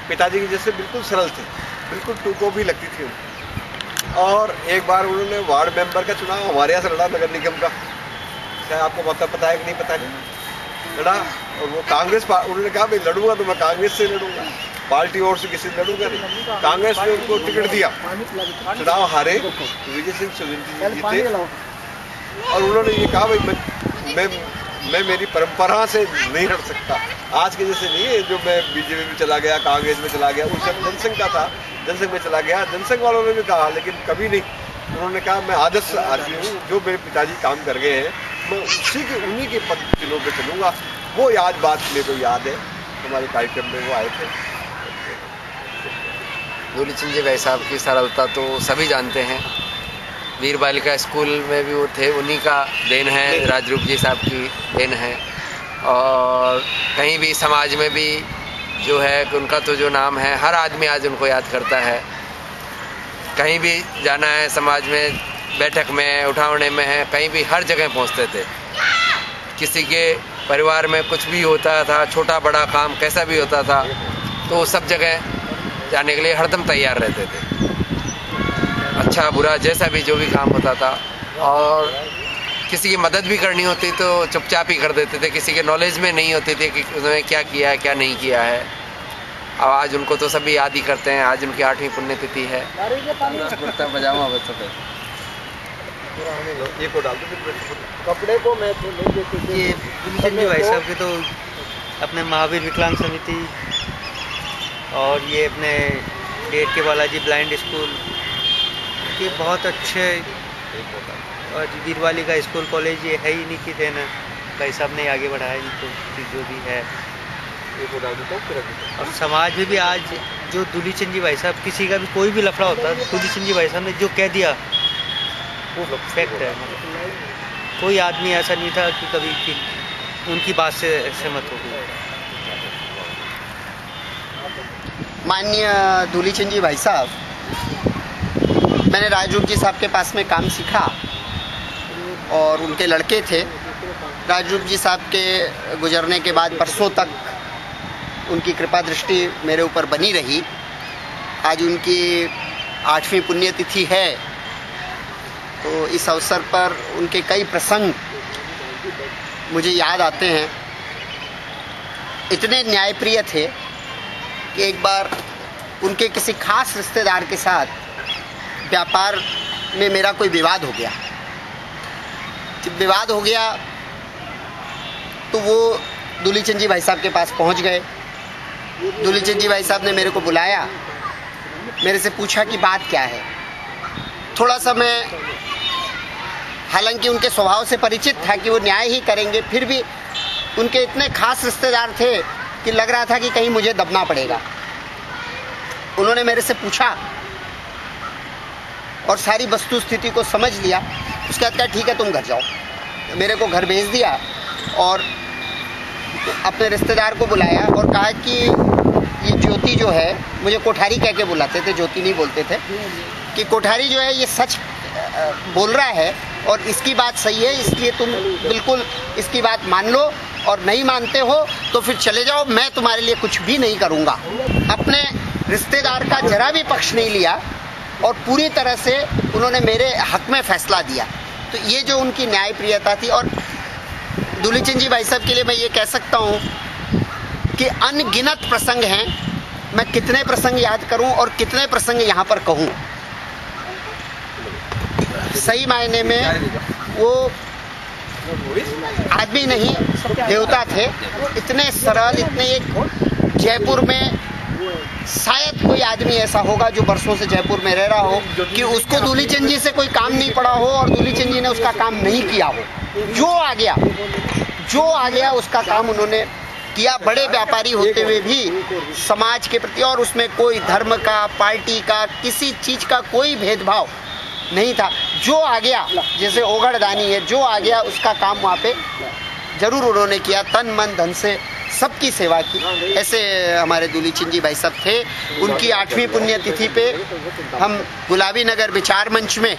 पिताजी की जैसे बिल्कुल सरल थे, बिल्कुल टूको भी लगती थी उनको। और एक बार उन्होंने वार्ड मेंबर का चुनाव हमारे यहाँ से लड़ा, नगर निगम का, शायद आपको पता है कि नहीं पता नहीं, लड़ा। और वो कांग्रेस, उन्होंने कहा भाई लड़ूंगा तो मैं कांग्रेस से लड़ूंगा, पार्टी और से किसी से लड़ूंगा नहीं। कांग्रेस ने उनको टिकट दिया, चुनाव हारे, विजय सिंह सुरेंद्र जी जीते। और उन्होंने ये कहा भाई मैं मेरी परंपरा से नहीं हट सकता। आज के जैसे नहीं है जो मैं बीजेपी में चला गया, कांग्रेस में चला गया, उस समय जनसंघ का था, जनसंघ में चला गया। जनसंघ वालों ने भी कहा, लेकिन कभी नहीं, उन्होंने कहा मैं आदर्श आदमी हूँ, जो मेरे पिताजी काम कर गए हैं मैं उन्हीं के पद्धतियों पे चलूँगा। वो बात मेरे को याद है, हमारे कार्यक्रम में वो आए थे। दूलीचंद जी भाई साहब की सरलता तो सभी जानते हैं। वीर बालिका स्कूल में भी वो थे, उन्हीं का देन है, राजरूप जी साहब की देन है। और कहीं भी समाज में भी जो है उनका तो जो नाम है, हर आदमी आज उनको याद करता है। कहीं भी जाना है समाज में, बैठक में, उठावने में है, कहीं भी हर जगह पहुंचते थे। किसी के परिवार में कुछ भी होता था, छोटा बड़ा काम कैसा भी होता था, तो सब जगह जाने के लिए हरदम तैयार रहते थे। अच्छा बुरा जैसा भी जो भी काम होता था, और किसी की मदद भी करनी होती तो चुपचाप ही कर देते थे। किसी के नॉलेज में नहीं होती थी कि उन्होंने क्या किया है क्या नहीं किया है। अब आज उनको तो सभी याद ही करते हैं। आज उनकी 8वीं पुण्यतिथि है। कपड़े को मैं ये दूलीचंद जी भाई साहब के तो अपने महावीर विकलांग समिति और ये अपने डेट के बालाजी ब्लाइंड स्कूल, ये बहुत अच्छे, और वीर बालिका स्कूल कॉलेज ये है ही नहीं कि देना भाई साहब ने आगे बढ़ाया इनको, जो भी है। और समाज में भी आज जो दूलीचंद जी भाई साहब, किसी का भी कोई भी लफड़ा होता है, दूलीचंद जी भाई साहब ने जो कह दिया वो फैक्ट है। कोई आदमी ऐसा नहीं था कि कभी कि उनकी बात से सहमत हो गया। माननीय दूलीचंद जी भाई साहब, मैंने राजरूप जी साहब के पास में काम सीखा और उनके लड़के थे। राजरूप जी साहब के गुजरने के बाद बरसों तक उनकी कृपा दृष्टि मेरे ऊपर बनी रही। आज उनकी 8वीं पुण्यतिथि है, तो इस अवसर पर उनके कई प्रसंग मुझे याद आते हैं। इतने न्यायप्रिय थे कि एक बार उनके किसी खास रिश्तेदार के साथ व्यापार में मेरा कोई विवाद हो गया। जब विवाद हो गया तो वो दूलीचंद जी भाई साहब के पास पहुंच गए। दूलीचंद जी भाई साहब ने मेरे को बुलाया, मेरे से पूछा कि बात क्या है। थोड़ा सा मैं, हालांकि उनके स्वभाव से परिचित था कि वो न्याय ही करेंगे, फिर भी उनके इतने खास रिश्तेदार थे कि लग रहा था कि कहीं मुझे दबना पड़ेगा। उन्होंने मेरे से पूछा और सारी वस्तु स्थिति को समझ लिया। उसके बाद कहा ठीक है तुम घर जाओ। मेरे को घर भेज दिया और अपने रिश्तेदार को बुलाया और कहा कि ये ज्योति जो है, मुझे कोठारी कह के बुलाते थे, ज्योति नहीं बोलते थे, कि कोठारी जो है ये सच बोल रहा है और इसकी बात सही है, इसलिए तुम बिल्कुल इसकी बात मान लो, और नहीं मानते हो तो फिर चले जाओ, मैं तुम्हारे लिए कुछ भी नहीं करूँगा। अपने रिश्तेदार का जरा भी पक्ष नहीं लिया और पूरी तरह से उन्होंने मेरे हक में फैसला दिया। तो ये जो उनकी न्यायप्रियता थी। और दूलीचंद जी भाई साहब के लिए मैं ये कह सकता हूँ कि अनगिनत प्रसंग हैं। मैं कितने प्रसंग याद करूँ और कितने प्रसंग यहाँ पर कहूँ। सही मायने में वो आदमी नहीं देवता थे। इतने सरल, इतने, एक जयपुर में शायद कोई आदमी ऐसा होगा जो बरसों से जयपुर में रह रहा हो कि उसको दूलीचंद जी से कोई काम नहीं पड़ा हो और दूलीचंद जी ने उसका काम नहीं किया हो। जो आ गया उसका काम उन्होंने किया। बड़े व्यापारी होते हुए भी समाज के प्रति, और उसमें कोई धर्म का, पार्टी का, किसी चीज का कोई भेदभाव नहीं था। जो आ गया, जैसे ओगड़दानी है, जो आ गया उसका काम वहाँ पे जरूर उन्होंने किया, तन मन धन से सबकी सेवा की। ऐसे हमारे दूलीचंद जी भाई साहब थे। उनकी 8वीं पुण्यतिथि पे हम गुलाबी नगर विचार मंच में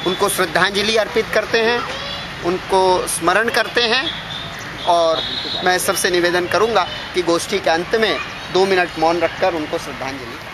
उनको श्रद्धांजलि अर्पित करते हैं, उनको स्मरण करते हैं। और मैं सबसे निवेदन करूंगा कि गोष्ठी के अंत में 2 मिनट मौन रखकर उनको श्रद्धांजलि